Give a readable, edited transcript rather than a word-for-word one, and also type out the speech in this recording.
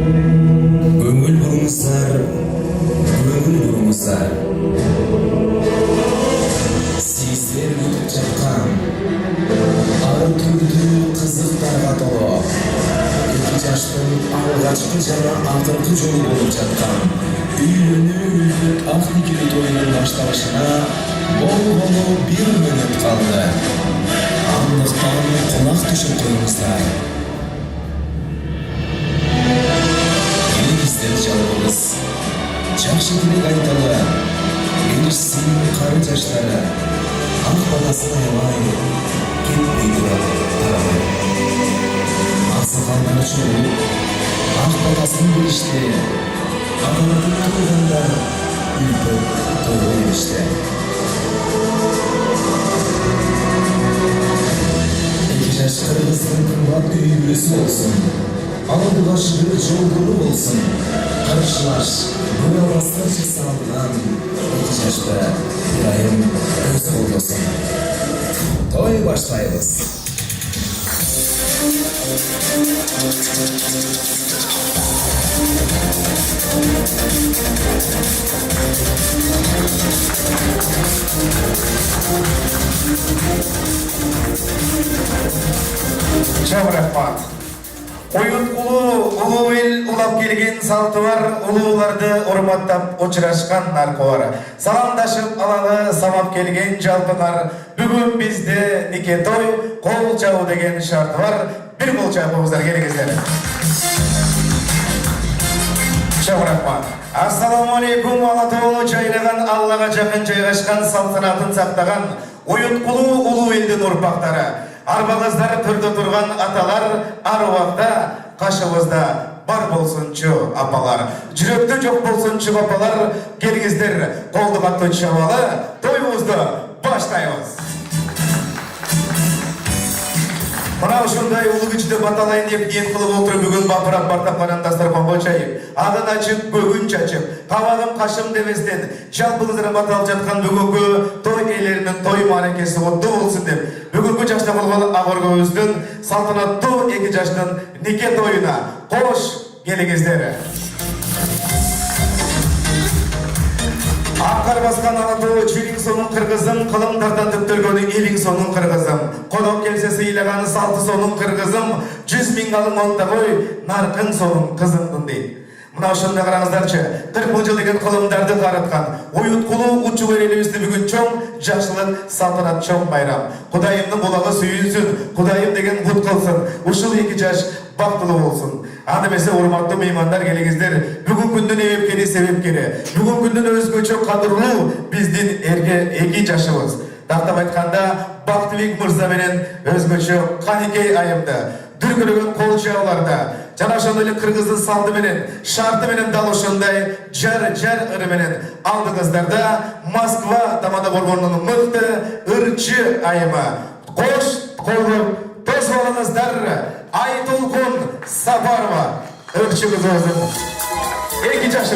Көңіл бұрыңыздар, көңіл бұрыңыздар. Сездер өтіп жатқан ары түрді қызықтарға толы екі жаштың алғашқы жана ақырғы жолы болып жатқан үйлену ақ неке тойының башталышына болғаны 1 минут қалды. Андықтан құлақ түшіп қойыңыздар. Еліңіздер жалғыз, жақсы тілек айталы, берішсін қары жаштары, ақ баласын аялай, кетпей тұрады тарамай. Ақсақалдар чоғылып, ақ баласын берішті, аталатын тұрғандар үйті толы ерішті. Жаш қырғыздың қымбат үйбесі болсын, алдыға шығыр жолдыры болсын, қаршылаш, бұраластар жасалған, екі жашта айым өз қолдасын. Той баштайбыз. Çok rahmat. Oyun ulu el ulap kelген salты бар, улууларды урматтап учурашкан нарколар. Саламдашып алалы самап келген жалпыңар. Бүгүн бизде нике той, кол жабуу деген шарты бар. Бир кол жабыңыздар, келиңиздер. Çok rahmat. Assalamu alaikum, Алатоолу жайраган, Аллага жакын жайгашкан салтанатын сактаган уюткулуу улуу элдин урпактары. Арбаңыздар түрді тұрған аталар, аруақта, қашығызда бар болсынчы апалар. Жүректі жоқ болсынчы апалар, келіңіздер қолды қатты шавалы, тойымызды баштаймыз. Мына ушундай улуу кичиде баталайын деп ниет кылып отуруп бүгүн бапырап бартап карандастар конго чайып, агын ачып, көгүн чачып, кабагым кашым деместен жалпыңыздар баталып жаткан бүгүнкү той ээлеринин той мааракеси оттуу болсун деп бүгүнкү жашта болгон ак өргөбүздүн салтанаттуу эки жаштын нике тоюна кош келиңиздер. Аққар басқан Алатоолу чүрің сонун кыргызым, кылымдардан түптөлгөнү элиң сонун кыргызым. Кодок келсе сыйлаганы салты сонун кыргызым, 100 000 алың онда кой, наркың сонун кызымдын дейт. Мына ошондо караңыздарчы, 40 жыл деген кылымдарды карыткан, уюткулуу учу элибизди бүгүн чоң жакшылык салтанат чоң байрам. Кудайымдын булагы сүйүнсүн, Кудайым деген кут кылсын, ушул эки жаш бактылуу болсун. Аны эмесе урматтуу меймандар, келиңиздер. Бүгүн күндүн эбепкери, себепкери. Бүгүн күндүн өзгөчө кадырлуу биздин эки жашыбыз. Тактап айтканда, Бактыбек мырза менен өзгөчө Каникей айымды дүркүрөгөн кол жааларда, жана ошондой эле кыргыздын салты менен, шарты менен дал ошондой жар ыры менен алдыңыздарда Москва тамада борборунун мыкты ырчы айымы. Кош колдоп тосуп алыңыздар. Айтолкун Сапарова ырчыбыз өзүн. Эки жашы